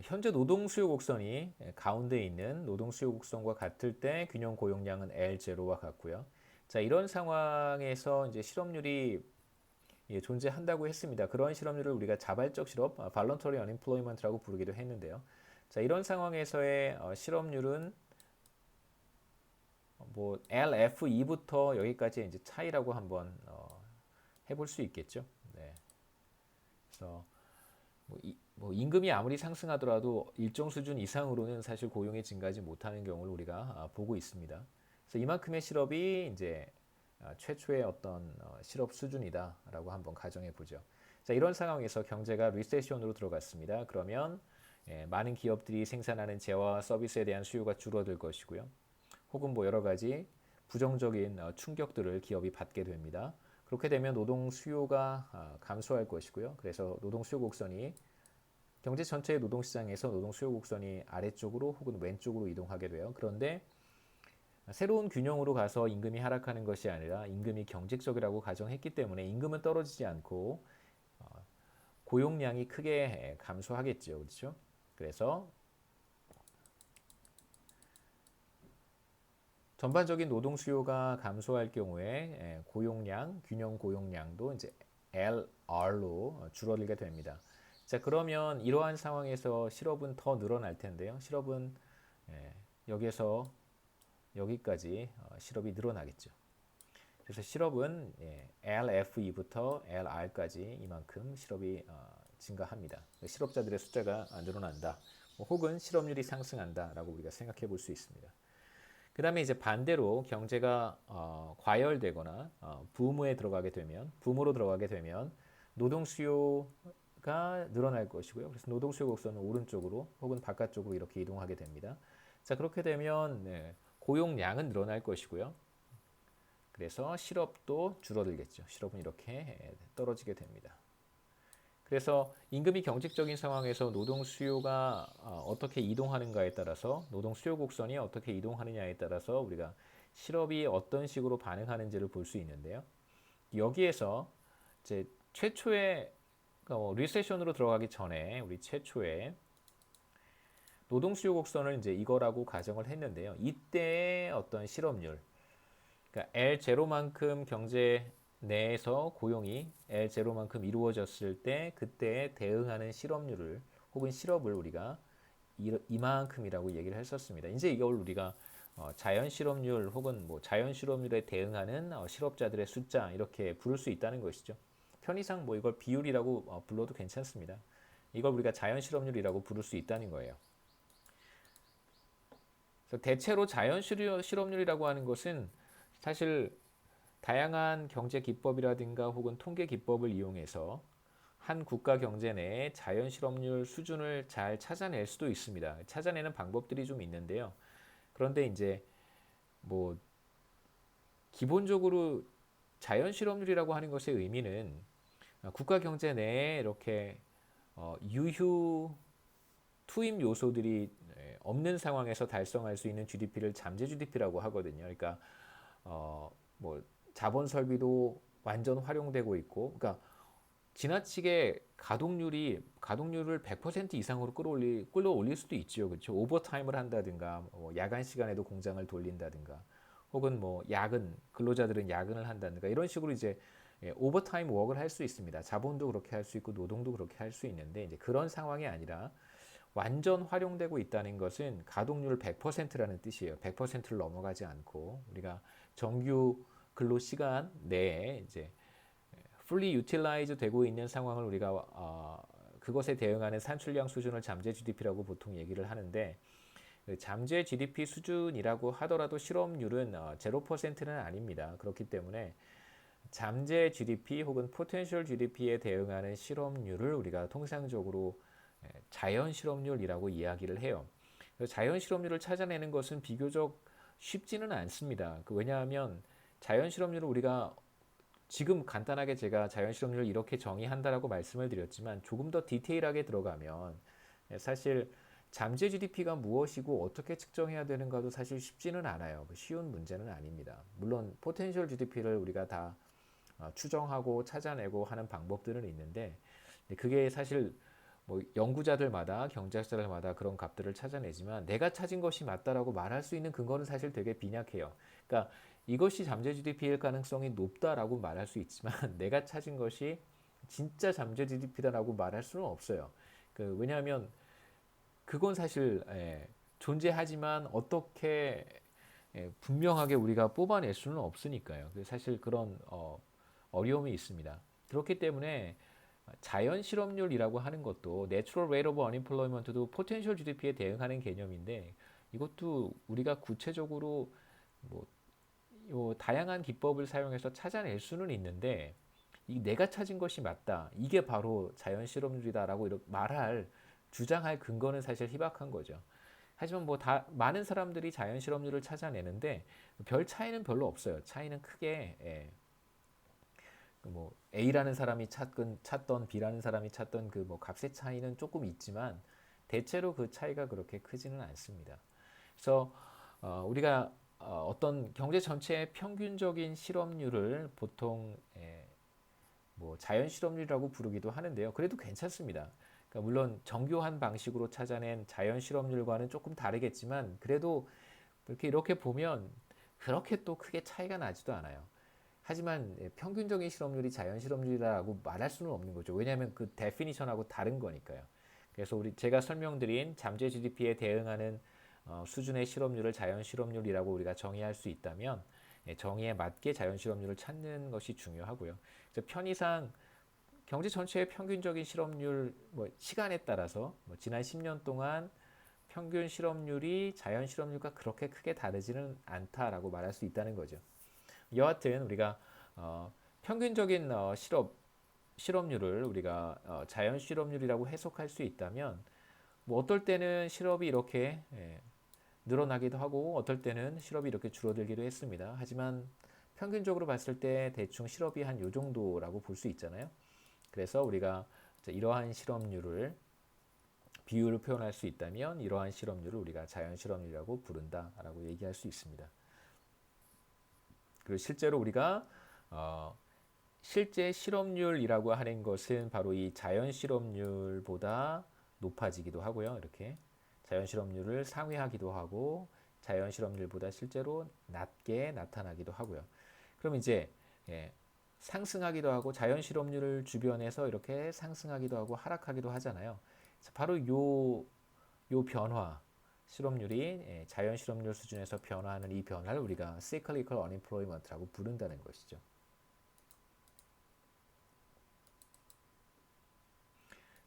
현재 노동 수요 곡선이 가운데 있는 노동 수요 곡선과 같을 때 균형 고용량은 L0와 같고요. 자, 이런 상황에서 이제 실업률이 존재한다고 했습니다. 그런 실업률을 우리가 자발적 실업, voluntary unemployment라고 부르기도 했는데요. 자, 이런 상황에서의 실업률은 뭐 LF2부터 여기까지 이제 차이라고 한번 해볼 수 있겠죠. 네. 그래서 뭐 임금이 아무리 상승하더라도 일정 수준 이상으로는 사실 고용이 증가하지 못하는 경우를 우리가 보고 있습니다. 그래서 이만큼의 실업이 이제 최초의 어떤 실업 수준이다라고 한번 가정해 보죠. 자, 이런 상황에서 경제가 리세션으로 들어갔습니다. 그러면 많은 기업들이 생산하는 재화와 서비스에 대한 수요가 줄어들 것이고요. 혹은 뭐 여러 가지 부정적인 충격들을 기업이 받게 됩니다. 그렇게 되면 노동 수요가 감소할 것이고요. 그래서 노동 수요 곡선이 경제 전체의 노동 시장에서 노동 수요 곡선이 아래쪽으로 혹은 왼쪽으로 이동하게 돼요. 그런데 새로운 균형으로 가서 임금이 하락하는 것이 아니라 임금이 경직적이라고 가정했기 때문에 임금은 떨어지지 않고 고용량이 크게 감소하겠죠. 그렇죠? 그래서 전반적인 노동 수요가 감소할 경우에 고용량, 균형 고용량도 이제 LR로 줄어들게 됩니다. 자, 그러면 이러한 상황에서 실업은 더 늘어날 텐데요. 실업은 여기에서 여기까지 실업이 늘어나겠죠. 그래서 실업은 LFE부터 LR까지 이만큼 실업이 증가합니다. 실업자들의 숫자가 늘어난다. 혹은 실업률이 상승한다라고 우리가 생각해 볼 수 있습니다. 그 다음에 이제 반대로 경제가 과열되거나 붐으로 들어가게 되면 노동 수요가 늘어날 것이고요. 그래서 노동 수요 곡선은 오른쪽으로 혹은 바깥쪽으로 이렇게 이동하게 됩니다. 자, 그렇게 되면 고용량은 늘어날 것이고요. 그래서 실업도 줄어들겠죠. 실업은 이렇게 떨어지게 됩니다. 그래서 임금이 경직적인 상황에서 노동 수요가 어떻게 이동하는가에 따라서 노동 수요 곡선이 어떻게 이동하느냐에 따라서 우리가 실업이 어떤 식으로 반응하는지를 볼 수 있는데요. 여기에서 이제 최초의 리세션으로 들어가기 전에 우리 최초의 노동 수요 곡선을 이제 이거라고 가정을 했는데요. 이때의 어떤 실업률, 그러니까 L0만큼 경제 내에서 고용이 L0만큼 이루어졌을 때 그때에 대응하는 실업률을 혹은 실업을 우리가 이만큼이라고 얘기를 했었습니다. 이제 이걸 우리가 자연 실업률 혹은 뭐 자연 실업률에 대응하는 실업자들의 숫자 이렇게 부를 수 있다는 것이죠. 편의상 뭐 이걸 비율이라고 불러도 괜찮습니다. 이걸 우리가 자연 실업률이라고 부를 수 있다는 거예요. 그래서 대체로 자연 실업률이라고 하는 것은 사실 다양한 경제 기법이라든가 혹은 통계 기법을 이용해서 한 국가 경제 내에 자연 실업률 수준을 잘 찾아낼 수도 있습니다. 찾아내는 방법들이 좀 있는데요. 그런데 이제 뭐 기본적으로 자연 실업률이라고 하는 것의 의미는 국가 경제 내에 이렇게 유휴 투입 요소들이 없는 상황에서 달성할 수 있는 GDP를 잠재 GDP라고 하거든요. 그러니까 뭐 자본 설비도 완전 활용되고 있고, 그러니까 지나치게 가동률을 100% 이상으로 끌어올릴 수도 있죠, 그렇죠? 오버타임을 한다든가, 뭐 야간 시간에도 공장을 돌린다든가, 혹은 뭐 야근 근로자들은 야근을 한다든가 이런 식으로 이제 오버타임 워크를 할 수 있습니다. 자본도 그렇게 할 수 있고 노동도 그렇게 할 수 있는데 이제 그런 상황이 아니라 완전 활용되고 있다는 것은 가동률 100%라는 뜻이에요. 100%를 넘어가지 않고 우리가 정규 근로 시간 내에 이제 fully utilize 되고 있는 상황을 우리가 그것에 대응하는 산출량 수준을 잠재 GDP라고 보통 얘기를 하는데 잠재 GDP 수준이라고 하더라도 실업률은 0%는 아닙니다. 그렇기 때문에 잠재 GDP 혹은 potential GDP에 대응하는 실업률을 우리가 통상적으로 자연 실업률이라고 이야기를 해요. 자연 실업률을 찾아내는 것은 비교적 쉽지는 않습니다. 왜냐하면 자연 실업률을 우리가 지금 간단하게 제가 자연 실업률을 이렇게 정의한다라고 말씀을 드렸지만 조금 더 디테일하게 들어가면 사실 잠재 GDP가 무엇이고 어떻게 측정해야 되는가도 사실 쉽지는 않아요. 쉬운 문제는 아닙니다. 물론 포텐셜 GDP를 우리가 다 추정하고 찾아내고 하는 방법들은 있는데 그게 사실 뭐 연구자들마다 경제학자들마다 그런 값들을 찾아내지만 내가 찾은 것이 맞다라고 말할 수 있는 근거는 사실 되게 빈약해요. 그러니까 이것이 잠재 GDP일 가능성이 높다라고 말할 수 있지만 내가 찾은 것이 진짜 잠재 GDP다라고 말할 수는 없어요. 왜냐하면 그건 사실 존재하지만 어떻게 분명하게 우리가 뽑아낼 수는 없으니까요. 사실 그런 어려움이 있습니다. 그렇기 때문에 자연 실업률이라고 하는 것도 Natural Rate of Unemployment도 Potential GDP에 대응하는 개념인데 이것도 우리가 구체적으로 뭐 다양한 기법을 사용해서 찾아낼 수는 있는데 내가 찾은 것이 맞다. 이게 바로 자연 실업률이다라고 이렇게 주장할 근거는 사실 희박한 거죠. 하지만 많은 사람들이 자연 실업률을 찾아내는데 별 차이는 별로 없어요. 차이는 크게 A라는 사람이 찾던 B라는 사람이 찾던 값의 차이는 조금 있지만 대체로 그 차이가 그렇게 크지는 않습니다. 그래서 우리가 어떤 경제 전체의 평균적인 실업률을 보통 자연 실업률이라고 부르기도 하는데요. 그래도 괜찮습니다. 그러니까 물론 정교한 방식으로 찾아낸 자연 실업률과는 조금 다르겠지만 그래도 이렇게 보면 그렇게 또 크게 차이가 나지도 않아요. 하지만 평균적인 실업률이 자연 실업률이라고 말할 수는 없는 거죠. 왜냐하면 그 데피니션하고 다른 거니까요. 그래서 제가 설명드린 잠재 GDP에 대응하는 수준의 실업률을 자연 실업률이라고 우리가 정의할 수 있다면 정의에 맞게 자연 실업률을 찾는 것이 중요하고요. 그래서 편의상 경제 전체의 평균적인 실업률 시간에 따라서 지난 10년 동안 평균 실업률이 자연 실업률과 그렇게 크게 다르지는 않다라고 말할 수 있다는 거죠. 여하튼 우리가 평균적인 실업률을 우리가 자연 실업률이라고 해석할 수 있다면 어떨 때는 실업이 이렇게 늘어나기도 하고 어떨 때는 실업이 이렇게 줄어들기도 했습니다. 하지만 평균적으로 봤을 때 대충 실업이 한 요 정도라고 볼 수 있잖아요. 그래서 우리가 이러한 실업률을 비율을 표현할 수 있다면 이러한 실업률을 우리가 자연 실업률이라고 부른다라고 얘기할 수 있습니다. 그리고 실제로 우리가 실제 실업률이라고 하는 것은 바로 이 자연 실업률보다 높아지기도 하고요. 이렇게 자연 실업률을 상회하기도 하고 자연 실업률보다 실제로 낮게 나타나기도 하고요. 그럼 이제 상승하기도 하고 자연 실업률 주변에서 이렇게 상승하기도 하고 하락하기도 하잖아요. 바로 요 변화, 실업률이 자연 실업률 수준에서 변화하는 이 변화를 우리가 cyclical unemployment라고 부른다는 것이죠.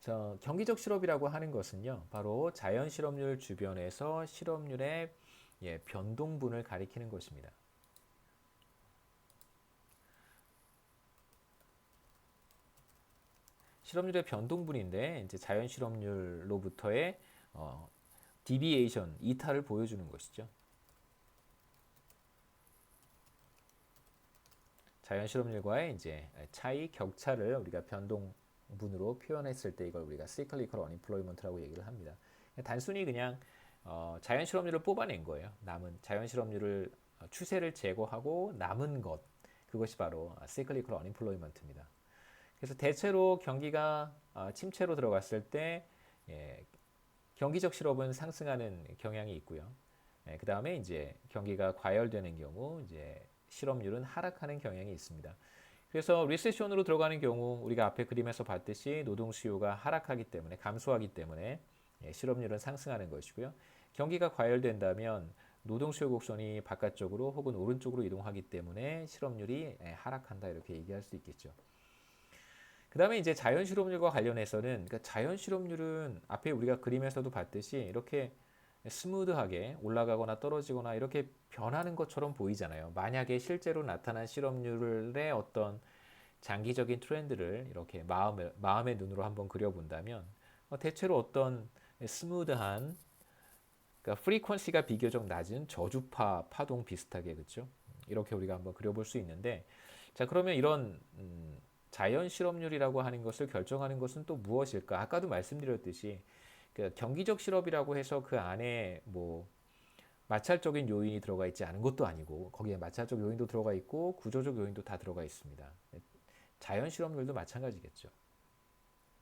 자, 경기적 실업이라고 하는 것은요, 바로 자연 실업률 주변에서 실업률의 변동분을 가리키는 것입니다. 실업률의 변동분인데 이제 자연 실업률로부터의 디비에이션, 이탈을 보여주는 것이죠. 자연 실업률과의 이제 차이, 격차를 우리가 변동분으로 표현했을 때 이걸 우리가 cyclical unemployment라고 얘기를 합니다. 단순히 그냥 자연 실업률을 뽑아낸 거예요. 남은 자연 실업률을 추세를 제거하고 남은 것, 그것이 바로 cyclical unemployment입니다. 그래서 대체로 경기가 침체로 들어갔을 때 경기적 실업은 상승하는 경향이 있고요. 그 다음에 이제 경기가 과열되는 경우 이제 실업률은 하락하는 경향이 있습니다. 그래서 리세션으로 들어가는 경우 우리가 앞에 그림에서 봤듯이 노동 수요가 하락하기 때문에 감소하기 때문에 실업률은 상승하는 것이고요. 경기가 과열된다면 노동 수요 곡선이 바깥쪽으로 혹은 오른쪽으로 이동하기 때문에 실업률이 하락한다 이렇게 얘기할 수 있겠죠. 그 다음에 이제 자연 실업률과 관련해서는 그러니까 자연 실업률은 앞에 우리가 그림에서도 봤듯이 이렇게 스무드하게 올라가거나 떨어지거나 이렇게 변하는 것처럼 보이잖아요. 만약에 실제로 나타난 실업률의 어떤 장기적인 트렌드를 이렇게 마음의 눈으로 한번 그려본다면 대체로 어떤 스무드한 그러니까 프리퀀시가 비교적 낮은 저주파 파동 비슷하게 그렇죠? 이렇게 우리가 한번 그려볼 수 있는데 자 그러면 이런 자연 실업률이라고 하는 것을 결정하는 것은 또 무엇일까? 아까도 말씀드렸듯이 경기적 실업이라고 해서 그 안에 마찰적인 요인이 들어가 있지 않은 것도 아니고 거기에 마찰적 요인도 들어가 있고 구조적 요인도 다 들어가 있습니다. 자연 실업률도 마찬가지겠죠.